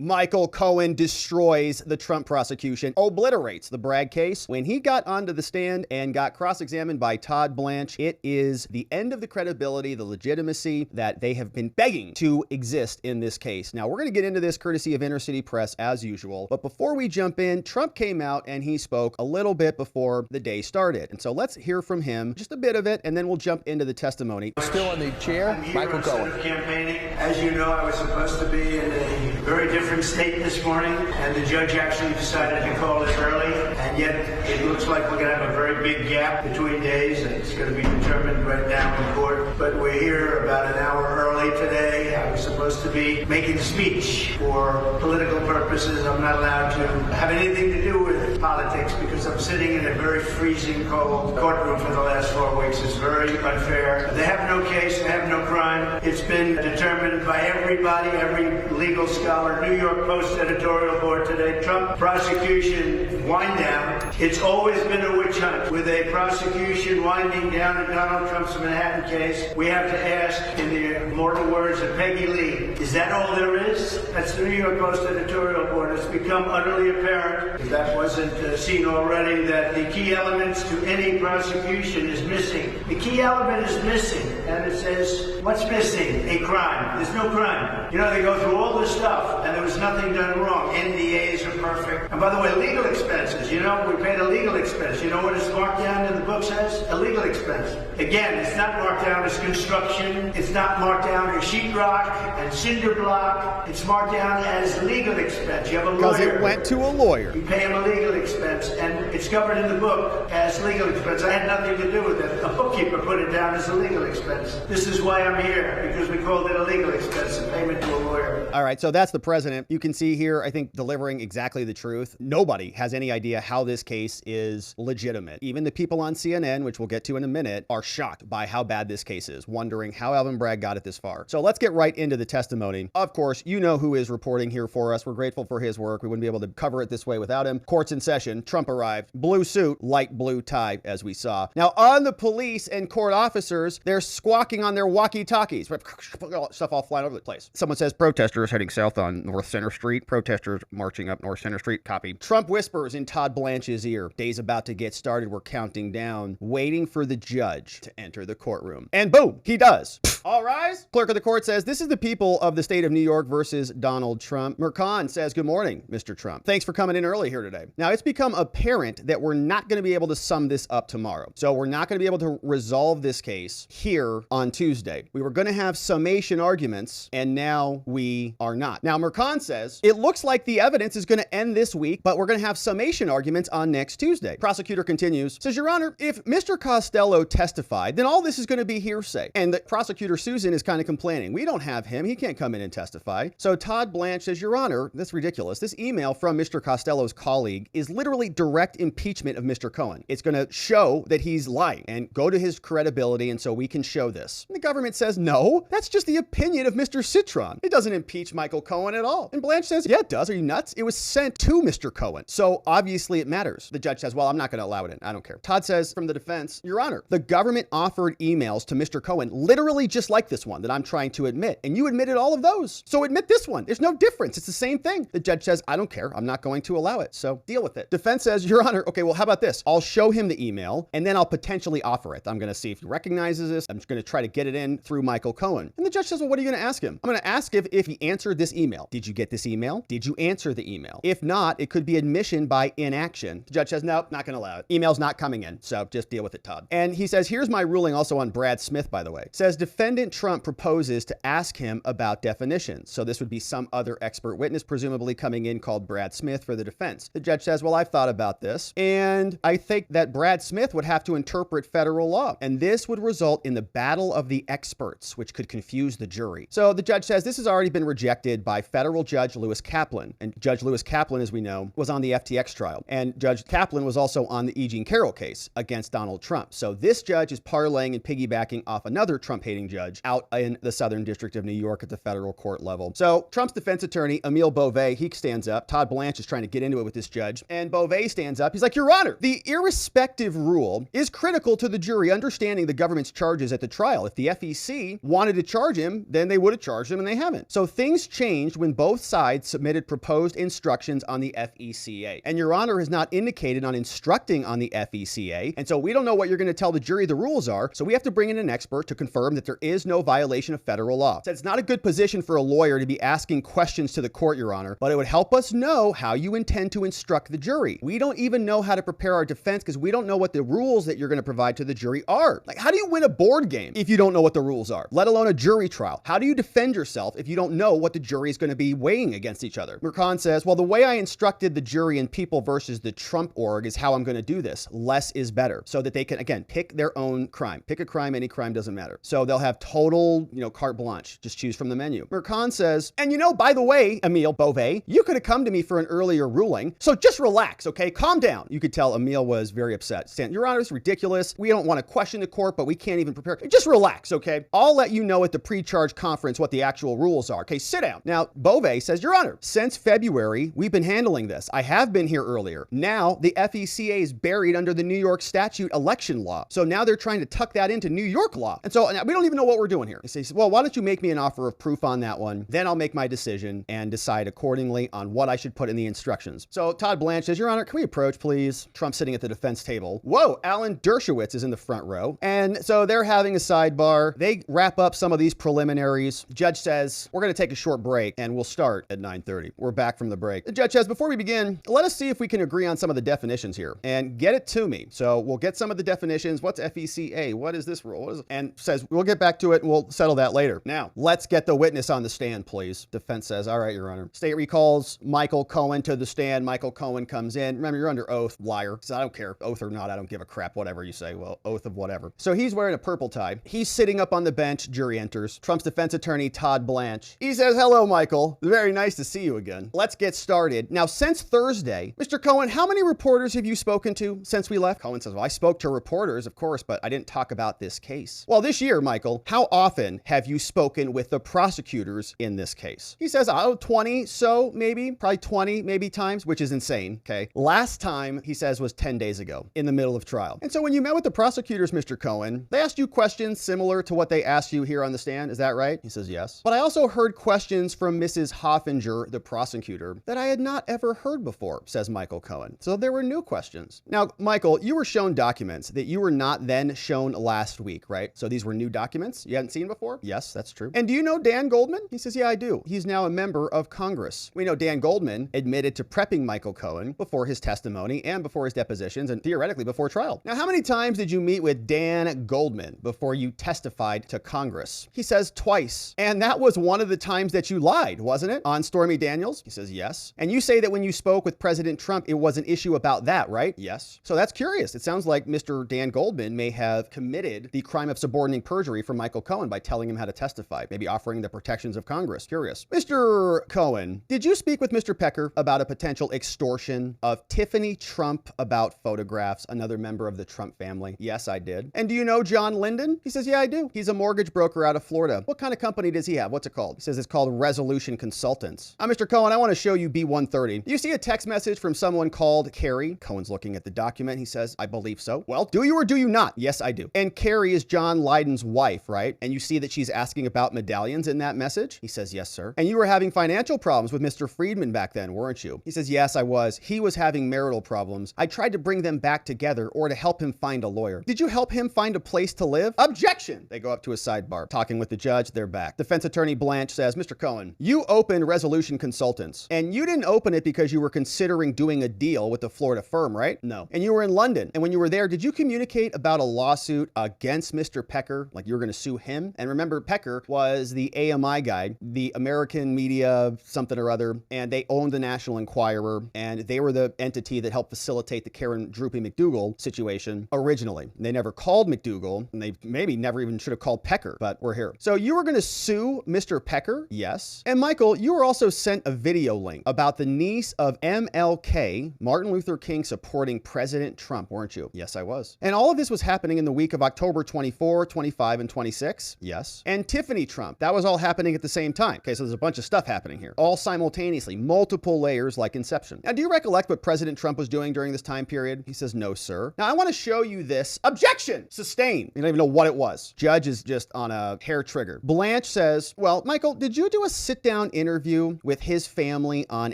Michael Cohen destroys the Trump prosecution, obliterates the Bragg case. When he got onto the stand and got cross-examined by Todd Blanche, it is the end of the credibility, the legitimacy that they have been begging to exist in this case. Now, we're going to get into this courtesy of Inner City Press as usual. But before we jump in, Trump came out and he spoke a little bit before the day started. And so let's hear from him, just a bit of it, and then we'll jump into the testimony. Still in the chair, Michael Cohen. Campaigning. As you know, I was supposed to be in a very different state this morning, and the judge actually decided to call it early. And yet, it looks like we're going to have a very big gap between days, and it's going to be determined right now in court. But we're here about an hour early today. I was supposed to be making a speech for political purposes. I'm not allowed to have anything to do with politics because I'm sitting in a very freezing cold courtroom for the last 4 weeks. It's very unfair. They have no case. They have no crime. It's been determined by everybody, every legal scholar. New York Post editorial board today. Trump prosecution wind down. It's always been a witch hunt. With a prosecution winding down in Donald Trump's Manhattan case, we have to ask, in the immortal words of Peggy Lee, is that all there is? That's the New York Post editorial board. It's become utterly apparent, if that wasn't seen already, that the key elements to any prosecution is missing. The key element is missing, and it says, what's missing? A crime. There's no crime. You know, they go through all this stuff, and there was nothing done wrong. NDAs are perfect. And by the way, legal expenses. You know, we paid a legal expense. You know what it's marked down in the book says? A legal expense. Again, it's not marked down as construction. It's not marked down as sheetrock and cinder block. It's marked down as legal expense. You have a lawyer. Because it went to a lawyer. You pay him a legal expense, and it's covered in the book as legal expense. I had nothing to do with it. A bookkeeper put it down as a legal expense. This is why I'm here, because we called it a legal expense, a payment to a lawyer. All right, so that's the president. You can see here, I think, delivering exactly the truth. Nobody has any idea how this case is legitimate. Even the people on CNN, which we'll get to in a minute, are shocked by how bad this case is, wondering how Alvin Bragg got it this far. So let's get right into the testimony. Of course, you know who is reporting here for us. We're grateful for his work. We wouldn't be able to cover it this way without him. Court's in session. Trump arrived. Blue suit, light blue tie, as we saw. Now, on the police and court officers, they're squawking on their walkie-talkies. Stuff all flying over the place. Someone says protesters heading south on North Center Street. Protesters marching up North Center Street. Copy. Trump whispers in Todd Blanche's ear. Day's about to get started. We're counting down, waiting for the judge to enter the courtroom. And boom, he does. All rise. Clerk of the court says, this is the people of the state of New York versus Donald Trump. Mercan says, good morning, Mr. Trump. Thanks for coming in early here today. Now, it's become apparent that we're not going to be able to sum this up tomorrow. So we're not going to be able to resolve this case here on Tuesday. We were going to have summation arguments, and now we are not. Now, Mercan says, it looks like the evidence is going to end this week, but we're going to have summation arguments on next Tuesday. Prosecutor continues, says, Your Honor, if Mr. Costello testified, then all this is going to be hearsay. And the prosecutor Susan is kind of complaining. We don't have him. He can't come in and testify. So Todd Blanche says, Your Honor, that's ridiculous. This email from Mr. Costello's colleague is literally direct impeachment of Mr. Cohen. It's going to show that he's lying and go to his credibility, and so we can show this. And the government says, no, that's just the opinion of Mr. Citron. It doesn't impeach Michael Cohen at all. And Blanche says, yeah, it does. Are you nuts? It was sent to Mr. Cohen. So obviously it matters. The judge says, well, I'm not going to allow it in. I don't care. Todd says from the defense, Your Honor, the government offered emails to Mr. Cohen, literally just like this one that I'm trying to admit. And you admitted all of those. So admit this one. There's no difference. It's the same thing. The judge says, I don't care. I'm not going to allow it. So deal with it. Defense says, Your Honor, okay, well, how about this? I'll show him the email and then I'll potentially offer it. I'm going to see if he recognizes this. I'm just going to try to get it in through Michael Cohen. And the judge says, well, what are you going to ask him? I'm going to ask if he answered this email. Did you get this email? Did you answer the email? If not, it could be admission by inaction. The judge says, no, not going to allow it. Email's not coming in. So just deal with it, Todd. And he says, here's my ruling also on Brad Smith, by the way. It says defendant Trump proposes to ask him about definitions. So this would be some other expert witness, presumably coming in, called Brad Smith for the defense. The judge says, well, I've thought about this, and I think that Brad Smith would have to interpret federal law, and this would result in the battle of the experts, which could confuse the jury. So the judge says this has already been rejected by federal Judge Lewis Kaplan, and Judge Lewis Kaplan Kaplan, as we know, was on the FTX trial. And Judge Kaplan was also on the E. Jean Carroll case against Donald Trump. So this judge is parlaying and piggybacking off another Trump-hating judge out in the Southern District of New York at the federal court level. So Trump's defense attorney, Emile Beauvais, he stands up. Todd Blanche is trying to get into it with this judge. And Beauvais stands up. He's like, Your Honor, the irrespective rule is critical to the jury understanding the government's charges at the trial. If the FEC wanted to charge him, then they would have charged him, and they haven't. So things changed when both sides submitted proposed instructions on the FECA. And Your Honor has not indicated on instructing on the FECA. And so we don't know what you're going to tell the jury the rules are. So we have to bring in an expert to confirm that there is no violation of federal law. So it's not a good position for a lawyer to be asking questions to the court, Your Honor, but it would help us know how you intend to instruct the jury. We don't even know how to prepare our defense because we don't know what the rules that you're going to provide to the jury are. Like, how do you win a board game if you don't know what the rules are, let alone a jury trial? How do you defend yourself if you don't know what the jury is going to be weighing against each other? Merchan says, well, the way I instructed the jury in People versus the Trump org is how I'm going to do this. Less is better, so that they can, again, pick their own crime. Pick a crime, any crime, doesn't matter. So they'll have total, carte blanche. Just choose from the menu. Merchan says, and by the way, Emile Beauvais, you could have come to me for an earlier ruling. So just relax, okay? Calm down. You could tell Emile was very upset. Your Honor, it's ridiculous. We don't want to question the court, but we can't even prepare. Just relax, okay? I'll let you know at the pre-charge conference what the actual rules are. Okay, sit down. Now, Beauvais says, Your Honor, since February, we've been handling this. I have been here earlier. Now, the FECA is buried under the New York statute election law. So now they're trying to tuck that into New York law. And so we don't even know what we're doing here. He says, well, why don't you make me an offer of proof on that one? Then I'll make my decision and decide accordingly on what I should put in the instructions. So Todd Blanche says, Your Honor, can we approach, please? Trump's sitting at the defense table. Whoa, Alan Dershowitz is in the front row. And so they're having a sidebar. They wrap up some of these preliminaries. Judge says, we're going to take a short break and we'll start at 9:30. We're back from the break. The judge says, before we begin, let us see if we can agree on some of the definitions here and get it to me. So we'll get some of the definitions. What's FECA? What is this rule? And says, we'll get back to it and we'll settle that later. Now, let's get the witness on the stand, please. Defense says, all right, Your Honor. State recalls Michael Cohen to the stand. Michael Cohen comes in. Remember, you're under oath, liar. So I don't care, oath or not. I don't give a crap, whatever you say. Well, oath of whatever. So he's wearing a purple tie. He's sitting up on the bench. Jury enters. Trump's defense attorney, Todd Blanche. He says, hello, Michael. Very nice to see you again. Let's get started. Now, since Thursday, Mr. Cohen, how many reporters have you spoken to since we left? Cohen says, well, I spoke to reporters, of course, but I didn't talk about this case. Well, this year, Michael, how often have you spoken with the prosecutors in this case? He says, 20, so maybe, probably 20, maybe times, which is insane, okay? Last time, he says, was 10 days ago in the middle of trial. And so when you met with the prosecutors, Mr. Cohen, they asked you questions similar to what they asked you here on the stand. Is that right? He says, yes. But I also heard questions from Mrs. Hoffinger, the prosecutor, that I had not ever heard before, says Michael Cohen. So there were new questions. Now, Michael, you were shown documents that you were not then shown last week, right? So these were new documents you hadn't seen before? Yes, that's true. And do you know Dan Goldman? He says, yeah, I do. He's now a member of Congress. We know Dan Goldman admitted to prepping Michael Cohen before his testimony and before his depositions and theoretically before trial. Now, how many times did you meet with Dan Goldman before you testified to Congress? He says twice. And that was one of the times that you lied, wasn't it? On Stormy Daniels? He says, yes. And you say that when you spoke with President Trump, it was an issue about that, right? Yes. So that's curious. It sounds like Mr. Dan Goldman may have committed the crime of suborning perjury for Michael Cohen by telling him how to testify, maybe offering the protections of Congress. Curious. Mr. Cohen, did you speak with Mr. Pecker about a potential extortion of Tiffany Trump about photographs, another member of the Trump family? Yes, I did. And do you know John Linden? He says, yeah, I do. He's a mortgage broker out of Florida. What kind of company does he have? What's it called? He says it's called Resolution Consultants. Mr. Cohen, I want to show you B-130. Do you see a text message from someone called Carrie? Cohen's looking at the document. He says, I believe so. Well, do you or do you not? Yes, I do. And Carrie is John Leiden's wife, right? And you see that she's asking about medallions in that message? He says, yes, sir. And you were having financial problems with Mr. Friedman back then, weren't you? He says, yes, I was. He was having marital problems. I tried to bring them back together or to help him find a lawyer. Did you help him find a place to live? Objection! They go up to a sidebar. Talking with the judge, they're back. Defense attorney Blanche says, Mr. Cohen, you opened Resolution Consultants, and you didn't open it because you were considering doing a deal with the Florida firm, right? No. And you were in London. And when you were there, did you communicate about a lawsuit against Mr. Pecker? Like you were going to sue him? And remember, Pecker was the AMI guy, the American Media something or other, and they owned the National Enquirer, and they were the entity that helped facilitate the Karen Droopy McDougal situation originally. They never called McDougal, and they maybe never even should have called Pecker, but we're here. So you were going to sue Mr. Pecker? Yes. And Michael, you were also sent a video link about the niece of MLK, Martin Luther King, supporting President Trump, weren't you? Yes, I was. And all of this was happening in the week of October 24, 25, and 26? Yes. And Tiffany Trump, that was all happening at the same time. Okay, so there's a bunch of stuff happening here, all simultaneously, multiple layers like Inception. Now, do you recollect what President Trump was doing during this time period? He says, no, sir. Now, I want to show you this. Objection! Sustained. You don't even know what it was. Judge is just on a hair trigger. Blanche says, well, Michael, did you do a sit-down interview with his family on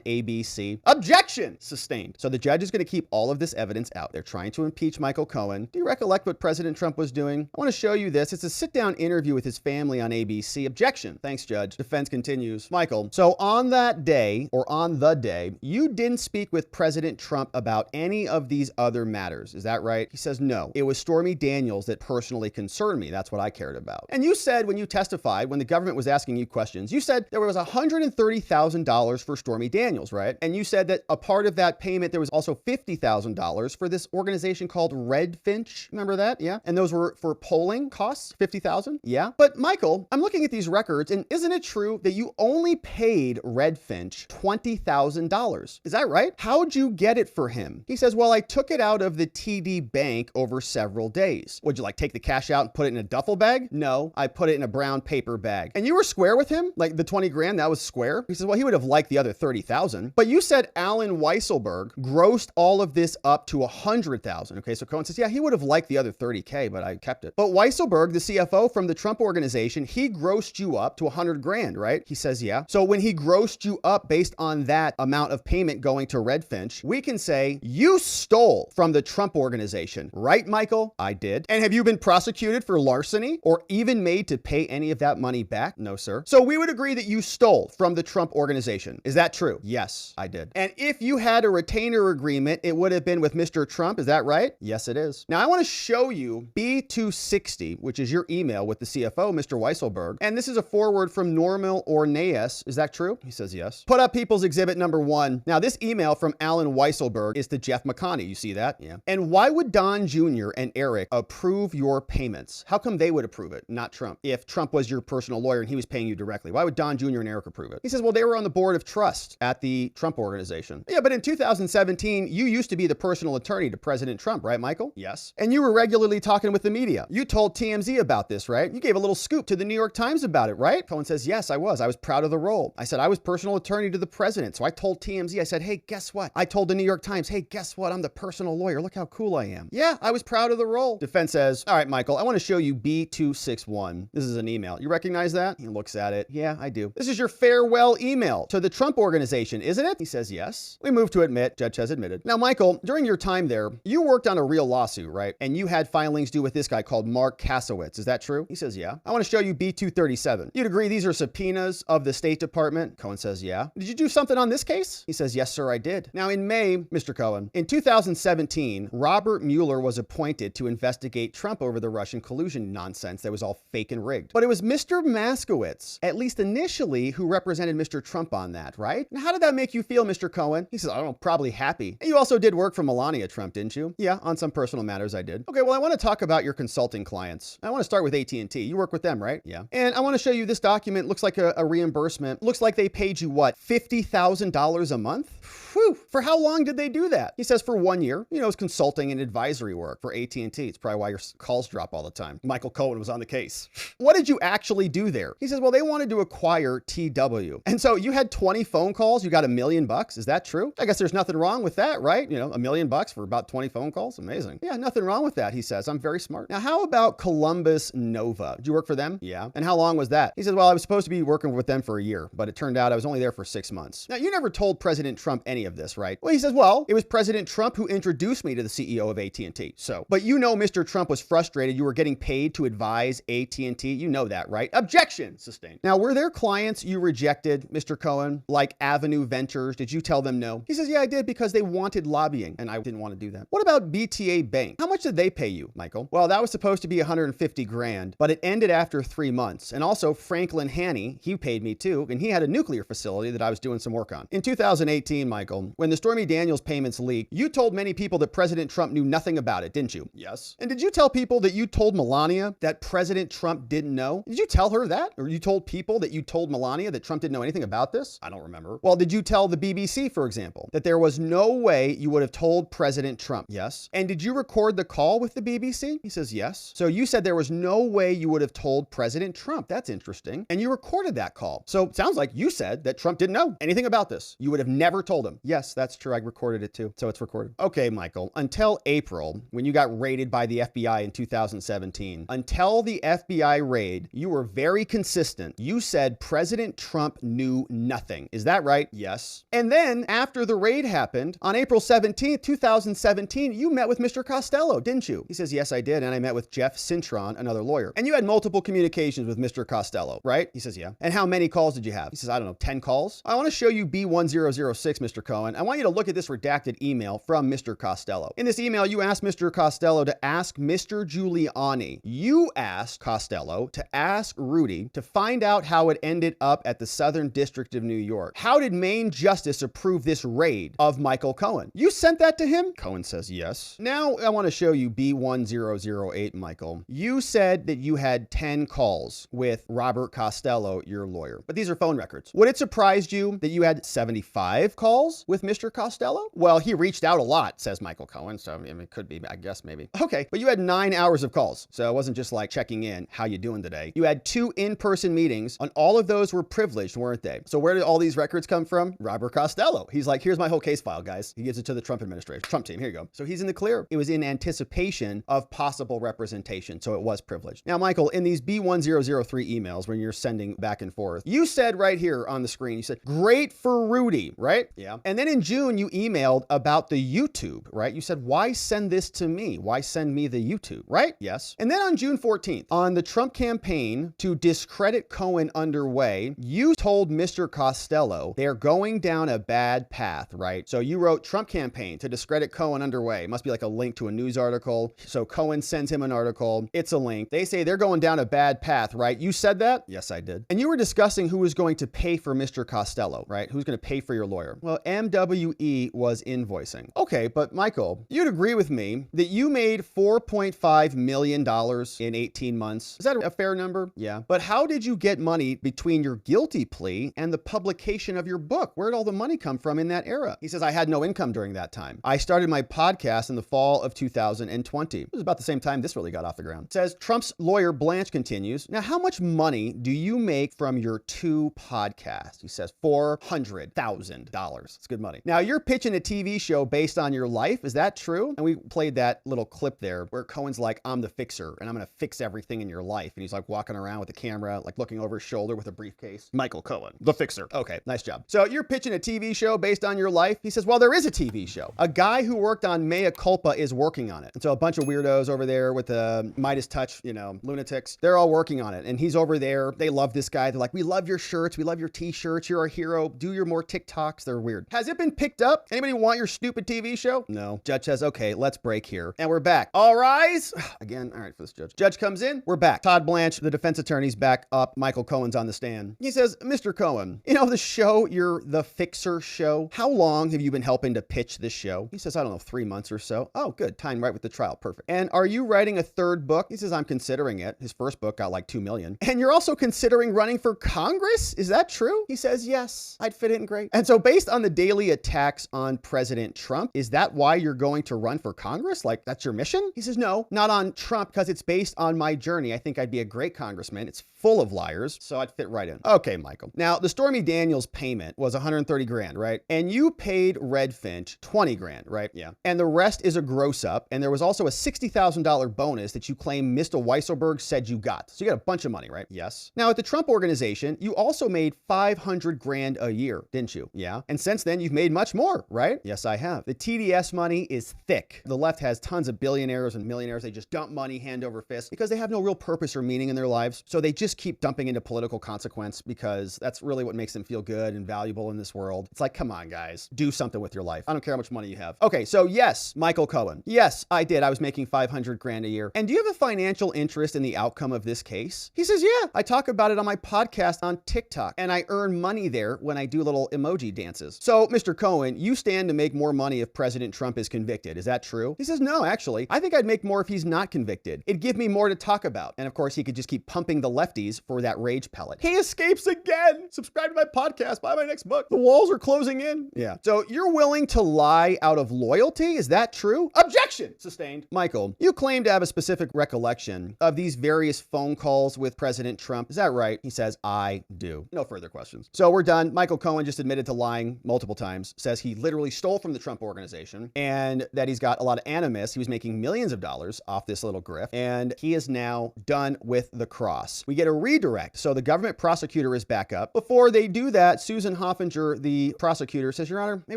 ABC? Objection! Sustained. So the judge is going to keep all of this evidence out. They're trying to impeach Michael Cohen. Do you recollect what President Trump was doing? I want to show you this. It's a sit-down interview with his family on ABC. Objection. Thanks, Judge. Defense continues. Michael, so on that day, or on the day, you didn't speak with President Trump about any of these other matters. Is that right? He says, no. It was Stormy Daniels that personally concerned me. That's what I cared about. And you said when you testified, when the government was asking you questions, you said there was $130,000 for Stormy Daniels, right? And you said that a part of that payment, there was also $50,000 for this organization called Redfinch. Remember that? Yeah. And those were for polling costs, $50,000. Yeah. But Michael, I'm looking at these records, and isn't it true that you only paid Redfinch $20,000? Is that right? How'd you get it for him? He says, well, I took it out of the TD bank over several days. Would you like take the cash out and put it in a duffel bag? No, I put it in a brown paper bag. And you were square with him? Like the 20 grand, that was square? He says, well, he would have liked the other 30,000. But you said Alan Weisselberg grossed all of this up to 100,000. Okay, so Cohen says, yeah, he would have liked the other 30K, but I kept it. But Weisselberg, the CFO from the Trump organization, he grossed you up to 100 grand, right? He says, yeah. So when he grossed you up based on that amount of payment going to Redfinch, we can say you stole from the Trump organization, right, Michael? I did. And have you been prosecuted for larceny or even made to pay any of that money back? No, sir. So we would agree that you stole from the Trump organization. Is that true? Yes, I did. And if you had a retainer agreement, it would have been with Mr. Trump. Is that right? Yes, it is. Now I want to show you B260, which is your email with the CFO, Mr. Weisselberg. And this is a forward from Normal Orneas. Is that true? He says yes. Put up People's Exhibit number 1. Now this email from Alan Weisselberg is to Jeff McConney. You see that? Yeah. And why would Don Jr. and Eric approve your payments? How come they would approve it, not Trump? If Trump was your personal lawyer and he was paying you directly, why would Don Jr. and Eric approve it? He says, well, they were on the board of trust at the Trump organization. Yeah, but in 2017, you used to be the personal attorney to President Trump, right, Michael? Yes. And you were regularly talking with the media. You told TMZ about this, right? You gave a little scoop to the New York Times about it, right? Cohen says, yes, I was. I was proud of the role. I said, I was personal attorney to the president. So I told TMZ, I said, hey, guess what? I told the New York Times, hey, guess what? I'm the personal lawyer. Look how cool I am. Yeah, I was proud of the role. Defense says, all right, Michael, I want to show you B261. This is an email. You recognize that? He looks at it. Yeah, I do. This is your farewell email to the Trump organization, isn't it? He says, yes. We move to admit. Judge has admitted. Now, Michael, during your time there, you worked on a real lawsuit, right? And you had filings due with this guy called Mark Kasowitz. Is that true? He says, yeah. I want to show you B237. You'd agree these are subpoenas of the State Department? Cohen says, yeah. Did you do something on this case? He says, yes, sir, I did. Now, in May, Mr. Cohen, in 2017, Robert Mueller was appointed to investigate Trump over the Russian collusion nonsense that was all fake and rigged. But it was Mr. Moskowitz, at least initially, who represented Mr. Trump on that, right? Now, how did that make you feel, Mr. Cohen? He says, I don't know, probably happy. And you also did work for Melania Trump, didn't you? Yeah, on some personal matters I did. Okay, well, I want to talk about your consulting clients. I want to start with AT&T. You work with them, right? Yeah. And I want to show you this document. Looks like a reimbursement. Looks like they paid you, what, $50,000 a month? Whew. For how long did they do that? He says for 1 year. You know, it's consulting and advisory work for AT&T. It's probably why your calls drop all the time. Michael Cohen was on the case. What did you actually do there? He says, well, they wanted to acquire TW. And so you had 20 phone calls. You got $1 million. Is that true? I guess there's nothing wrong with that, right? You know, $1 million for about 20 phone calls. Amazing. Yeah, nothing wrong with that, he says. I'm very smart. Now, how about Columbus Nova? Did you work for them? Yeah. And how long was that? He says, well, I was supposed to be working with them for a year, but it turned out I was only there for 6 months. Now, you never told President Trump any of this, right? Well, he says, well, it was President Trump who introduced me to the CEO of AT&T. So, but you know, Mr. Trump was frustrated. You were getting paid to advise AT&T. You know that, right? Objection. Sustained. Now, were there clients you rejected, Mr. Cohen, like Avenue Ventures? Did you tell them no? He says, yeah, I did because they wanted lobbying and I didn't want to do that. What about BTA Bank? How much did they pay you, Michael? Well, that was supposed to be 150 grand, but it ended after 3 months. And also Franklin Haney, he paid me too, and he had a nuclear facility that I was doing some work on. In 2018, Michael, when the Stormy Daniels payments leaked, you told many people that President Trump knew nothing about it, didn't you? Yes. And did you tell people that you told Melania that President Trump didn't know? Did you tell her that? Or you told people that you told Melania that Trump didn't know anything about this? I don't remember. Well, did you tell the BBC, for example, that there was no way you would have told President Trump? Yes. And did you record the call with the BBC? He says yes. So you said there was no way you would have told President Trump. That's interesting. And you recorded that call. So it sounds like you said that Trump didn't know anything about this. You would have never told him. Yes, that's true. I recorded it too. So it's recorded. Okay, Michael, until April, when you got raided by the FBI in 2017, until the FBI raid, you were very consistent. You said President Trump knew nothing. Is that right? Yes. And then after the raid happened, on April 17th, 2017, you met with Mr. Costello, didn't you? He says, yes, I did. And I met with Jeff Cintron, another lawyer. And you had multiple communications with Mr. Costello, right? He says, yeah. And how many calls did you have? He says, I don't know, 10 calls? I want to show you B1006, Mr. Cohen. I want you to look at this redacted email from Mr. Costello. In this email, you asked Mr. Costello to ask Mr. Giuliani. You asked Costello to ask Rudy to find out how it ended up at the Southern District of New York. How did Maine Justice approve this raid of Michael Cohen? You sent that to him? Cohen says yes. Now I want to show you B1008, Michael. You said that you had 10 calls with Robert Costello, your lawyer, but these are phone records. Would it surprise you that you had 75 calls with Mr. Costello? Well, he reached out a lot, says Michael Cohen, so I mean, it could be, I guess, maybe. Okay, but you had 9 hours of calls, so it wasn't just like checking in, how you doing today? You had 2 in-person meetings, and all of those were privileged, weren't they? So where did all these records come from? Robert Costello. He's like, here's my whole case file, guys. He gives it to the Trump administration, Trump team, here you go. So he's in the clear. It was in anticipation of possible representation, so it was privileged. Now, Michael, in these B1003 emails, when you're sending back and forth, you said right here on the screen, you said, great for Rudy, right? Yeah. And then in June, you emailed about the YouTube, right? You said, why send this to me? Why send me the YouTube, right? Yes. And then on June 14th, on the Trump campaign to discredit Cohen underway, you told Mr. Costello they're going down a bad path, right? So you wrote Trump campaign to discredit Cohen underway. It must be like a link to a news article. So Cohen sends him an article. It's a link. They say they're going down a bad path, right? You said that? Yes, I did. And you were discussing who was going to pay for Mr. Costello, right? Who's going to pay for your lawyer? Well, MWE was invoicing. Okay, but Michael, you'd agree with me that you made $4.5 million in 18 months. Is that a fair number? Yeah. But how did you get money between your guilty plea and the publication of your book? Where did all the money come from in that era? He says, I had no income during that time. I started my podcast in the fall of 2020. It was about the same time this really got off the ground. It says, Trump's lawyer Blanche continues, now how much money do you make from your 2 podcasts? He says, $400,000. It's good money. Now you're pitching a TV show based on your life. Is that true? And we played that little clip there where Cohen's like, I'm the fixer and I'm going to fix everything in your life. And he's like walking around with the camera, like looking over his shoulder with a briefcase. Michael Cohen, the fixer. Okay, nice job. So you're pitching a TV show based on your life. He says, well, there is a TV show. A guy who worked on Mea Culpa is working on it. And so a bunch of weirdos over there with the Midas touch, lunatics, they're all working on it. And he's over there. They love this guy. They're like, we love your shirts. We love your t-shirts. You're our hero. Do your more TikToks. They're weird. Has it been picked up? Anybody want your stupid TV show? No. Judge says, okay, let's break here. And we're back. All rise. Again, all right for this judge. Judge comes in. We're back. Todd Blanche, the defense attorney's back up. Michael Cohen's on the stand. He says, Mr. Cohen, the show, you're the fixer show. How long have you been helping to pitch this show? He says, I don't know, 3 months or so. Oh, good. Time right with the trial. Perfect. And are you writing a 3rd book? He says, I'm considering it. His first book got like 2 million. And you're also considering running for Congress? Is that true? He says, yes, I'd fit in great. And so based on the daily attacks on President Trump, is that why you're going to run for Congress? Like that's your mission? He says, no, not on Trump because it's based on my journey. I think I'd be a great congressman. It's full of liars, so I'd fit right in. Okay, Michael. Now, the Stormy Daniels payment was 130 grand, right? And you paid Red Finch 20 grand, right? Yeah. And the rest is a gross up. And there was also a $60,000 bonus that you claim Mr. Weisselberg said you got. So you got a bunch of money, right? Yes. Now, at the Trump organization, you also made 500 grand a year, didn't you? Yeah. And since then, you've made much more, right? Yes, I have. The TDS money is thick. The left has tons of billionaires and millionaires. They just dump money hand over fist because they have no real purpose or meaning in their lives. So they just keep dumping into political consequence because that's really what makes them feel good and valuable in this world. It's like, come on, guys, do something with your life. I don't care how much money you have. Okay, so yes, Michael Cohen. Yes, I did. I was making 500 grand a year. And do you have a financial interest in the outcome of this case? He says, yeah, I talk about it on my podcast on TikTok and I earn money there when I do little emoji dances. So Mr. Cohen, you stand to make more money if President Trump is convicted. Is that true? He says, no, actually, I think I'd make more if he's not convicted. It'd give me more to talk about. And of course, he could just keep pumping the lefties for that rage pellet. He escapes again. Subscribe to my podcast. Buy my next book. look, the walls are closing in. Yeah. So you're willing to lie out of loyalty? Is that true? Objection! Sustained. Michael, you claim to have a specific recollection of these various phone calls with President Trump. Is that right? He says, I do. No further questions. So we're done. Michael Cohen just admitted to lying multiple times, says he literally stole from the Trump organization and that he's got a lot of animus. He was making millions of dollars off this little grift, and he is now done with the cross. We get a redirect. So the government prosecutor is back up. Before they do that, Susan Hoffinger, the prosecutor, says, Your Honor, may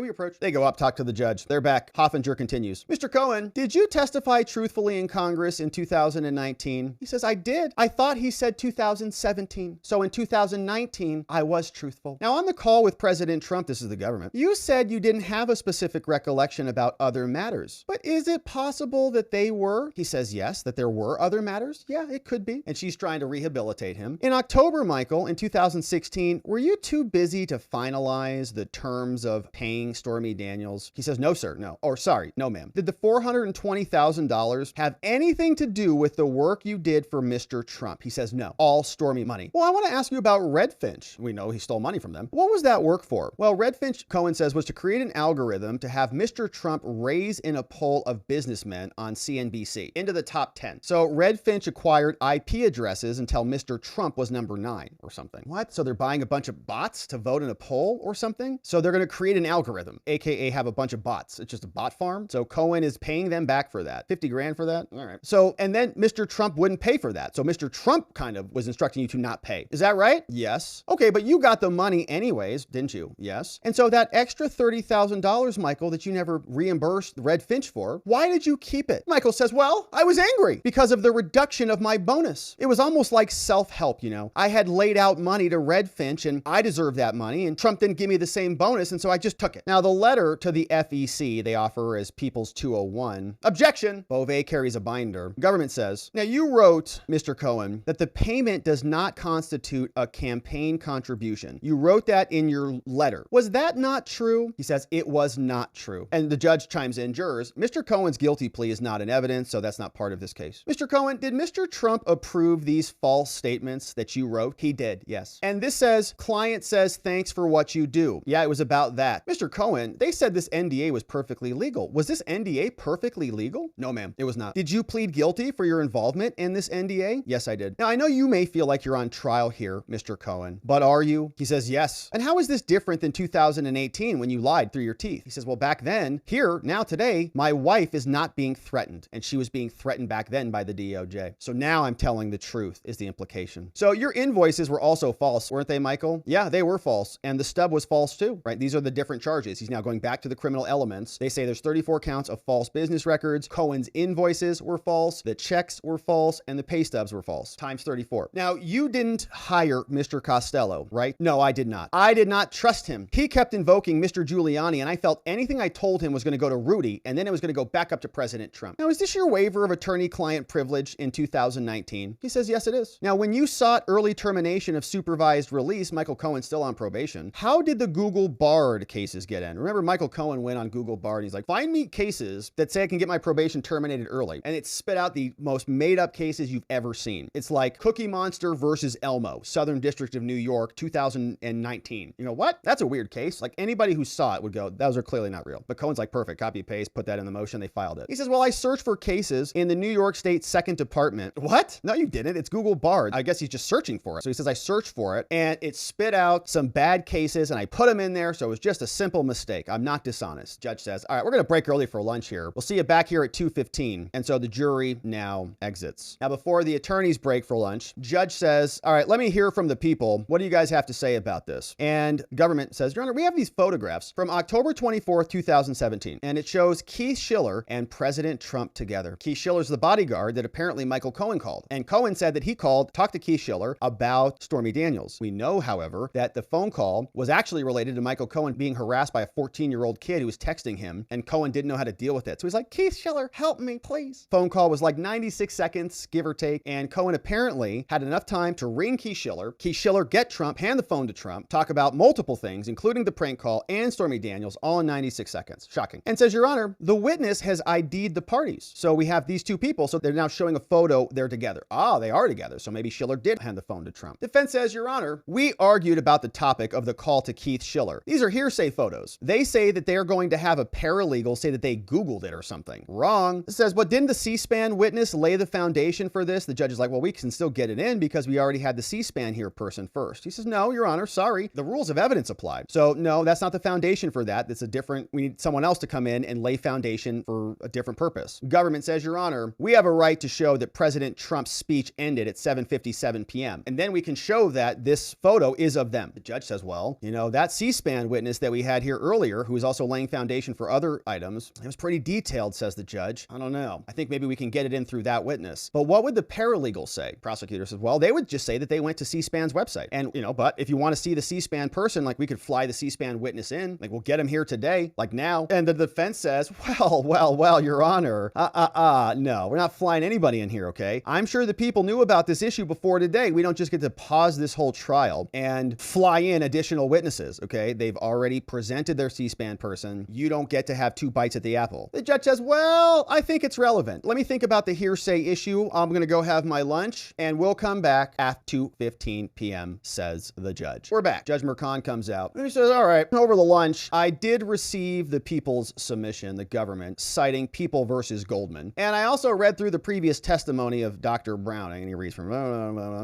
we approach? They go up, talk to the judge. They're back. Hoffinger continues. Mr. Cohen, did you testify truthfully in Congress in 2019? He says, I did. I thought he said 2017. So in 2019, I was truthful. Now on the call with President Trump, this is the government, you said you didn't have a specific recollection about other matters. But is it possible that they were? He says, yes, that there were other matters. Yeah, it could be. And she's trying to rehabilitate him. In October, Michael, in 2016, were you too busy to finalize the terms of paying Stormy Daniels? He says, no, sir, no. Or sorry, no, ma'am. Did the $420,000 have anything to do with the work you did for Mr. Trump? He says, no, all Stormy money. Well, I want to ask you about Redfinch. We know he stole money from them. What was that work for? Well, Redfinch, Cohen says, was to create an algorithm to have Mr. Trump raise in a poll of businessmen on CNBC into the top 10. So Redfinch acquired IP addresses until Mr. Trump was number 9 or something. What? So they're buying a bunch of bots to vote in a poll or something? So they're going to create an algorithm, AKA have a bunch of bots. It's just a bot farm. So Cohen is paying them back for that. 50 grand for that? All right. So, and then Mr. Trump wouldn't pay for that. So Mr. Trump kind of was instructing you to not pay. Is that right? Yes. Okay, but you got the money anyways, didn't you? Yes. And so that extra $30,000, Michael, that you never reimbursed Redfinch for, why did you keep it? Michael says, well, I was angry because of the reduction of my bonus. It was almost like self-help, you know. I had laid out money to Redfinch and I deserved that money and Trump didn't give me the same bonus and so I just took it. Now the letter to the FEC they offer as People's 201. Objection. Beauvais carries a binder. Government says, now you wrote, Mr. Cohen, that the payment does not constitute a campaign contribution. You wrote that in your letter. Was that not true? He says it was not true. And the judge chimes in, jurors, Mr. Cohen's guilty plea is not in evidence, so that's not part of this case. Mr. Cohen, did Mr. Trump approve these false statements that you wrote? He did, yes. And this says, client says, thanks for what you do. Yeah, it was about that. Mr. Cohen, they said this NDA was perfectly legal. Was this NDA perfectly legal? No, ma'am, it was not. Did you plead guilty for your involvement in this NDA? Yes, I did. Now, I know you may feel like you're on trial here, Mr. Cohen, but are you? He says, yes. And how is this different than 2018 when you lied through your teeth? He says, well, back then, here, now today, my wife is not being threatened. And she was being threatened back then by the DOJ. So now I'm telling the truth is the implication. So your invoices were also false, weren't they, Michael? Yeah, they were false. And the stub was false too, right? These are the different charges. He's now going back to the criminal elements. They say there's 34 counts of false business records. Cohen's invoices were false. The checks were false and the pay stubs were false, times 34. Now you didn't hire Mr. Costello, right? No, I did not. I did not trust him. He kept invoking Mr. Giuliani and I felt anything I told him was going to go to Rudy and then it was going to go back up to President Trump. Now, is this your waiver of attorney-client privilege in 2019? He says, yes, it is. Now, when you sought early termination of supervised release, Michael Cohen's still on probation. How did the Google Bard cases get in? Remember, Michael Cohen went on Google Bard and he's like, find me cases that say I can get my probation terminated early. And it spit out the most made-up cases you've ever seen. It's like Cookie Monster versus Elmo, Southern District of New York, 2019. You know what? That's a weird case. Like anybody who saw it would go, those are clearly not real. But Cohen's like, perfect, copy paste, put that in the motion. They filed it. He says, well, I searched for cases in the New York State Second Department. What? No, you didn't. It's Google Bard. I guess he's just searching for it. So he says, I searched for it and it spit out some bad cases and I put them in there. So it was just a simple mistake. I'm not dishonest. Judge says, all right, we're going to break early for lunch here. We'll see you back here at 2:15. And so the jury now exits. Now, before the attorneys break for lunch, judge says, all right, let me hear from the people. What do you guys have to say about this? And government says, Your Honor, we have these photographs from October 24th, 2017. And it shows Keith Schiller and President Trump together. Keith Schiller's the bodyguard that apparently Michael Cohen called. And Cohen said that he talked to Keith Schiller about Stormy Daniels. We know, however, that the phone call was actually related to Michael Cohen being harassed by a 14-year-old kid who was texting him, and Cohen didn't know how to deal with it. So he's like, like, Keith Schiller, help me, please. Phone call was like 96 seconds, give or take, and Cohen apparently had enough time to ring Keith Schiller, get Trump, hand the phone to Trump, talk about multiple things, including the prank call and Stormy Daniels, all in 96 seconds. Shocking. And says, Your Honor, the witness has ID'd the parties. So we have these two people, so they're now showing a photo, they're together. Ah, they are together, so maybe Schiller did hand the phone to Trump. Defense says, Your Honor, we argued about the topic of the call to Keith Schiller. These are hearsay photos. They say that they are going to have a paralegal say that they Googled it or something. Wrong. It says, but didn't the C-SPAN witness lay the foundation for this? The judge is like, well, we can still get it in because we already had the C-SPAN here person first. He says, no, Your Honor, sorry. The rules of evidence applied. So no, that's not the foundation for that. That's a different, we need someone else to come in and lay foundation for a different purpose. Government says, Your Honor, we have a right to show that President Trump's speech ended at 7:57 p.m. And then we can show that this photo is of them. The judge says, well, you know, that C-SPAN witness that we had here earlier, who was also laying foundation for other items, it was pretty detailed, says the judge. I don't know. I think maybe we can get it in through that witness. But what would the paralegal say? Prosecutor says, well, they would just say that they went to C-SPAN's website. And, you know, but if you want to see the C-SPAN person, like we could fly the C-SPAN witness in, like we'll get him here today, like now. And the defense says, well, Your Honor, no, we're not flying anybody in here, okay? I'm sure the people knew about this issue before today. We don't just get to pause this whole trial and fly in additional witnesses, okay? They've already presented their C-SPAN person. You don't get to have two bites at the apple. The judge says, well, I think it's relevant. Let me think about the hearsay issue. I'm going to go have my lunch and we'll come back at 2:15 p.m., says the judge. We're back. Judge Merchan comes out and he says, all right, over the lunch, I did receive the people's submission, the government, citing People versus Goldman. And I also read through the previous testimony of Dr. Browning, and he reads from,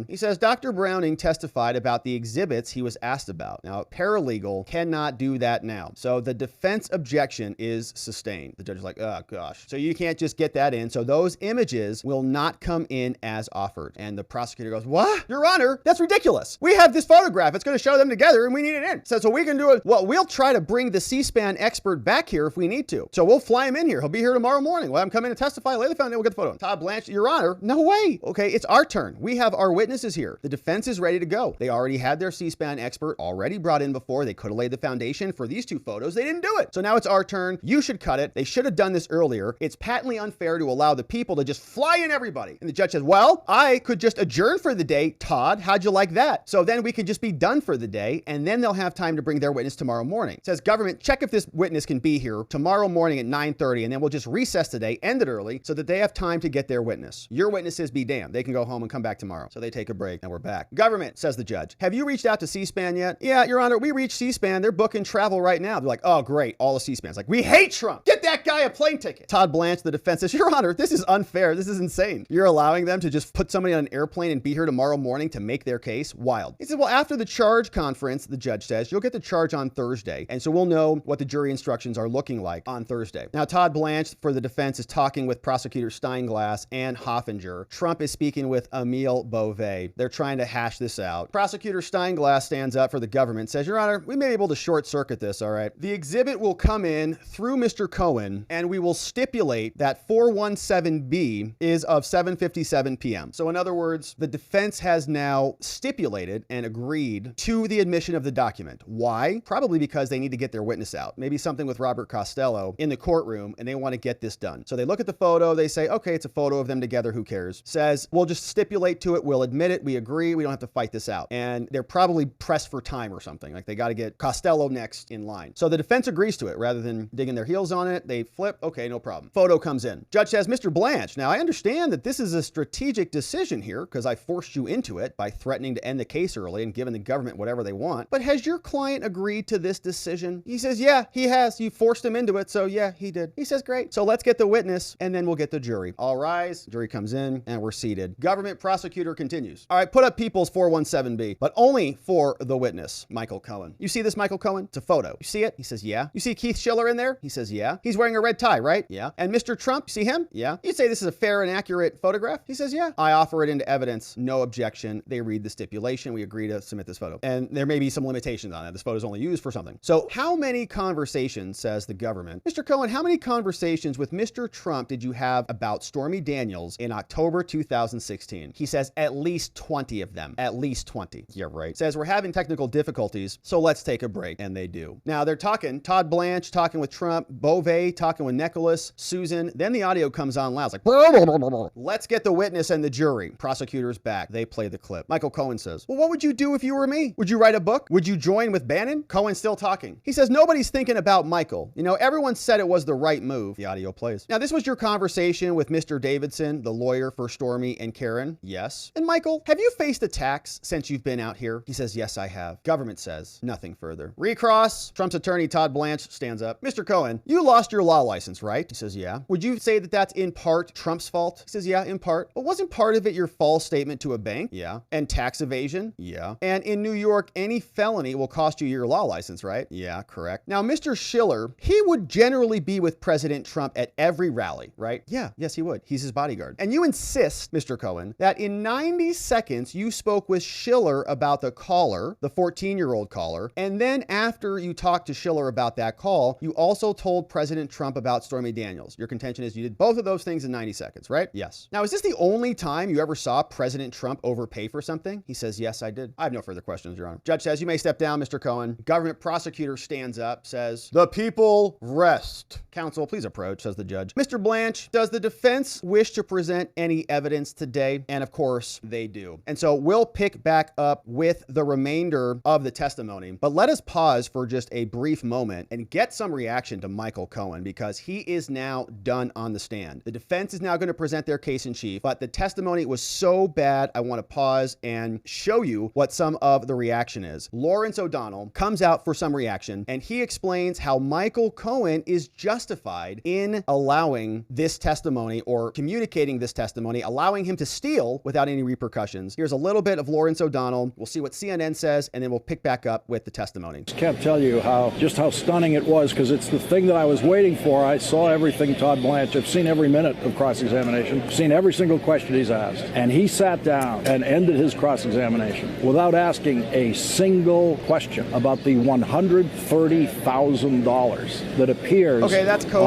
he says, Dr. Browning testified about the exhibits he was asked about. Now, a paralegal cannot do that now. So the defense objection is sustained. The judge is like, oh gosh. So you can't just get that in. So those images will not come in as offered. And the prosecutor goes, what? Your Honor, that's ridiculous. We have this photograph. It's going to show them together and we need it in. So we can do it. Well, we'll try to bring the C-SPAN expert back here if we need to. So we'll fly him in here. He'll be here tomorrow morning. We'll have him come in and testify, lay the foundation, we'll get the photo. Todd Blanche, Your Honor, no way. Okay, it's our turn. We have our witnesses here. The defense is ready to go. They already had their C-SPAN expert already brought in before. They could have laid the foundation for these two photos. They didn't do it. So now it's our turn. You should cut it. They should have done this earlier. It's patently unfair to allow the people to just fly in everybody. And the judge says, well, I could just adjourn for the day. Todd, how'd you like that? So then we could just be done for the day and then they'll have time to bring their witness tomorrow morning. It says, government, check if this witness can be here tomorrow morning at 9:30 and then we'll just recess today, end it early so that they have time to get their witness. Your witnesses be damned. They can go home and come back tomorrow. So they take a break and we're back. Government, says the judge, have you reached out to C-SPAN yet? Yeah, Your Honor, we reached C-SPAN. They're booking travel right now. They're like, oh, great. All the C-SPAN's like, we hate Trump. Get that guy a plane ticket. Todd Blanche, the defense says, Your Honor, this is unfair. This is insane. You're allowing them to just put somebody on an airplane and be here tomorrow morning to make their case? Wild. He said, well, after the charge conference, the judge says, you'll get the charge on Thursday. And so we'll know what the jury instructions are looking like on Thursday. Now, Todd Blanche for the defense is talking with prosecutor Steinglass and Hoffinger. Trump is speaking with Emile Beauvais. They're trying to hash this out. Prosecutor Steinglass stands up for the government, says, Your Honor, we may be able to short circuit this, all right? The exhibit will come in through Mr. Cohen, and we will stipulate that 417B is of 7:57 p.m. So in other words, the defense has now stipulated and agreed to the admission of the document. Why? Probably because they need to get their witness out. Maybe something with Robert Costello in the courtroom, and they want to get this done. So they look at the photo, they say, okay, it's a photo of them together, who cares? Says, we'll just stipulate to it, we'll admit it, we agree, we don't have to fight this out. And they're probably pressed for time or something, like they got to get Costello next in line. So the defense agrees to it rather than digging their heels on it. They flip, okay, no problem. Photo comes in. Judge says, Mr. Blanche, now I understand that this is a strategic decision here because I forced you into it by threatening to end the case early and giving the government whatever they want. But has your client agreed to this decision? He says, yeah, he has. You forced him into it. So yeah, he did. He says, great. So let's get the witness and then we'll get the jury. All rise. Jury comes in and we're seated. Government prosecutor continues. All right, put up People's 417B, but only for the witness, Michael Cohen. You see this, Michael Cohen? It's a photo. You see it? He says, yeah. You see Keith Schiller in there? He says, yeah. He's wearing a red tie, right? Yeah. And Mr. Trump, you see him? Yeah. You say this is a fair and accurate photograph? He says, yeah. I offer it into evidence. No objection. They read the stipulation. We agree to submit this photo. And there may be some limitations on it. This photo is only used for something. So how many conversations, says the government, Mr. Cohen, how many conversations with Mr. Trump did you have about Stormy Daniels in October 2016? He says at least 20 of them. At least 20. Yeah, right. Says we're having technical difficulties, so let's take a break. And they do. Now they're talking, Todd Blanche talking with Trump, Beauvais Jay talking with Nicholas, Susan. Then the audio comes on loud. It's like, let's get the witness and the jury. Prosecutor's back. They play the clip. Michael Cohen says, well, what would you do if you were me? Would you write a book? Would you join with Bannon? Cohen's still talking. He says, nobody's thinking about Michael. You know, everyone said it was the right move. The audio plays. Now, this was your conversation with Mr. Davidson, the lawyer for Stormy and Karen? Yes. And Michael, have you faced attacks since you've been out here? He says, yes, I have. Government says nothing further. Recross. Trump's attorney, Todd Blanche, stands up. Mr. Cohen, you lost your law license, right? He says, yeah. Would you say that that's in part Trump's fault? He says, yeah, in part. But wasn't part of it your false statement to a bank? Yeah. And tax evasion? Yeah. And in New York, any felony will cost you your law license, right? Yeah, correct. Now, Mr. Schiller, he would generally be with President Trump at every rally, right? Yeah, yes, he would. He's his bodyguard. And you insist, Mr. Cohen, that in 90 seconds, you spoke with Schiller about the caller, the 14-year-old caller, and then after you talked to Schiller about that call, you also told President Trump about Stormy Daniels. Your contention is you did both of those things in 90 seconds, right? Yes. Now, is this the only time you ever saw President Trump overpay for something? He says, yes, I did. I have no further questions, Your Honor. Judge says, you may step down, Mr. Cohen. Government prosecutor stands up, says, the people rest. Counsel, please approach, says the judge. Mr. Blanche, does the defense wish to present any evidence today? And of course, they do. And so we'll pick back up with the remainder of the testimony. But let us pause for just a brief moment and get some reaction to Michael Cohen, because he is now done on the stand. The defense is now going to present their case in chief, but the testimony was so bad, I want to pause and show you what some of the reaction is. Lawrence O'Donnell comes out for some reaction, and he explains how Michael Cohen is justified in allowing this testimony or communicating this testimony, allowing him to steal without any repercussions. Here's a little bit of Lawrence O'Donnell. We'll see what CNN says, and then we'll pick back up with the testimony. I can't tell you just how stunning it was, because it's the thing that I was waiting for. I saw everything Todd Blanche. I've seen every minute of cross-examination. I've seen every single question he's asked. And he sat down and ended his cross-examination without asking a single question about the $130,000 that appears on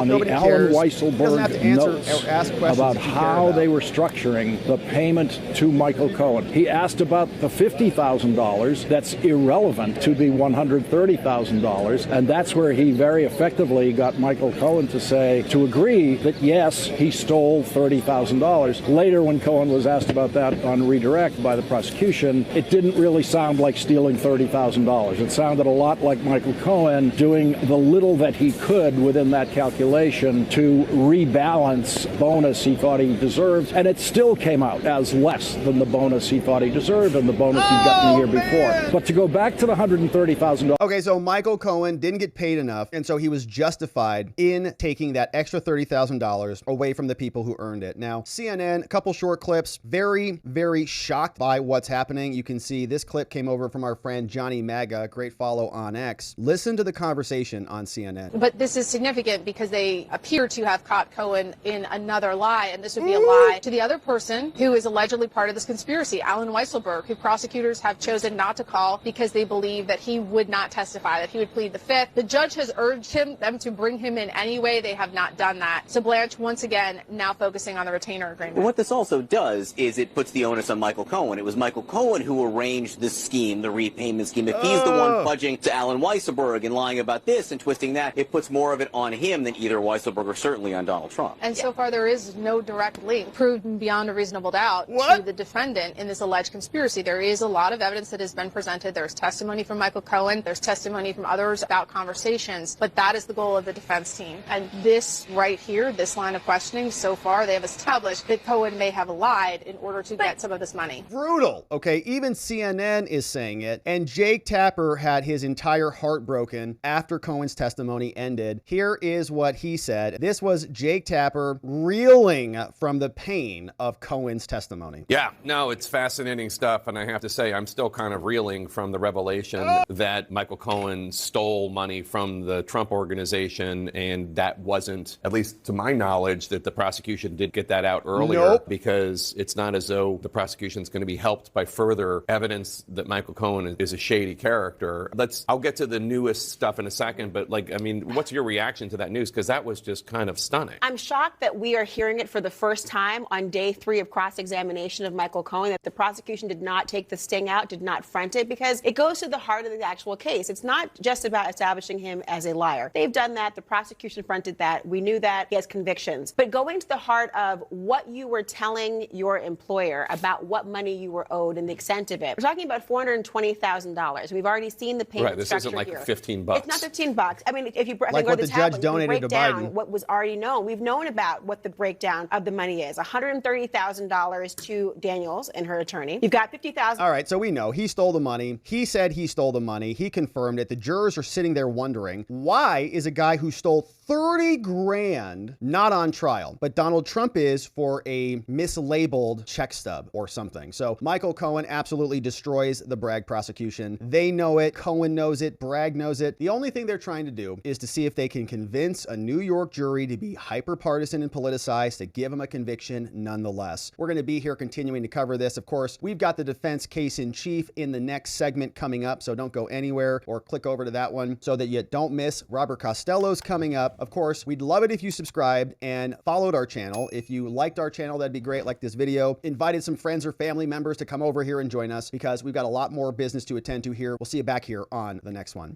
the Alan Weisselberg notes about how they were structuring the payment to Michael Cohen. He asked about the $50,000 that's irrelevant to the $130,000, and that's where he very effectively got Michael Cohen to agree that yes, he stole $30,000. Later, when Cohen was asked about that on redirect by the prosecution, it didn't really sound like stealing $30,000. It sounded a lot like Michael Cohen doing the little that he could within that calculation to rebalance bonus he thought he deserved, and it still came out as less than the bonus he thought he deserved and the bonus he'd gotten the year before. But to go back to the $130,000. Okay, so Michael Cohen didn't get paid enough, and so he was justified in taking that extra $30,000 away from the people who earned it. Now, CNN, a couple short clips, very, very shocked by what's happening. You can see this clip came over from our friend Johnny Maga, great follow on X. Listen to the conversation on CNN. But this is significant because they appear to have caught Cohen in another lie, and this would be a lie to the other person who is allegedly part of this conspiracy, Alan Weisselberg, who prosecutors have chosen not to call because they believe that he would not testify, that he would plead the fifth. The judge has urged them to bring him in anyway. They have not done that. So Blanche, once again, now focusing on the retainer agreement. What this also does is it puts the onus on Michael Cohen. It was Michael Cohen who arranged this scheme, the repayment scheme. If he's the one fudging to Alan Weisselberg and lying about this and twisting that, it puts more of it on him than either Weisselberg or certainly on Donald Trump. And so far, there is no direct link proven beyond a reasonable doubt to the defendant in this alleged conspiracy. There is a lot of evidence that has been presented. There's testimony from Michael Cohen. There's testimony from others about conversations. But that is the goal of the defense team. And this right here, this line of questioning, so far, they have established that Cohen may have lied in order to get some of this money. Brutal. Okay, even CNN is saying it. And Jake Tapper had his entire heart broken after Cohen's testimony ended. Here is what he said. This was Jake Tapper reeling from the pain of Cohen's testimony. Yeah, no, it's fascinating stuff. And I have to say, I'm still kind of reeling from the revelation that Michael Cohen stole money from the Trump organization. And that wasn't, at least to my knowledge, that the prosecution did get that out earlier, because it's not as though the prosecution is going to be helped by further evidence that Michael Cohen is a shady character. I'll get to the newest stuff in a second, but what's your reaction to that news? Because that was just kind of stunning. I'm shocked that we are hearing it for the first time on day 3 of cross-examination of Michael Cohen, that the prosecution did not take the sting out, did not front it, because it goes to the heart of the actual case. It's not just about establishing him as a liar. They've done that. The prosecution prosecution fronted that. We knew that. He has convictions. But going to the heart of what you were telling your employer about what money you were owed and the extent of it, we're talking about $420,000. We've already seen the payment Right, this structure isn't like here. 15 bucks. It's not 15 bucks. I mean, if you like what the judge donated to Biden. What was already known, we've known about what the breakdown of the money is. $130,000 to Daniels and her attorney. You've got $50,000. All right, so we know he stole the money. He said he stole the money. He confirmed it. The jurors are sitting there wondering, why is a guy who stole 30 grand not on trial? But Donald Trump is for a mislabeled check stub or something. So Michael Cohen absolutely destroys the Bragg prosecution. They know it. Cohen knows it. Bragg knows it. The only thing they're trying to do is to see if they can convince a New York jury to be hyper-partisan and politicized to give him a conviction nonetheless. We're going to be here continuing to cover this. Of course, we've got the defense case in chief in the next segment coming up, so don't go anywhere or click over to that one so that you don't miss Robert Costello's coming up. Of course, we'd love it if you subscribed and followed our channel. If you liked our channel, that'd be great. Like this video, invited some friends or family members to come over here and join us because we've got a lot more business to attend to here. We'll see you back here on the next one.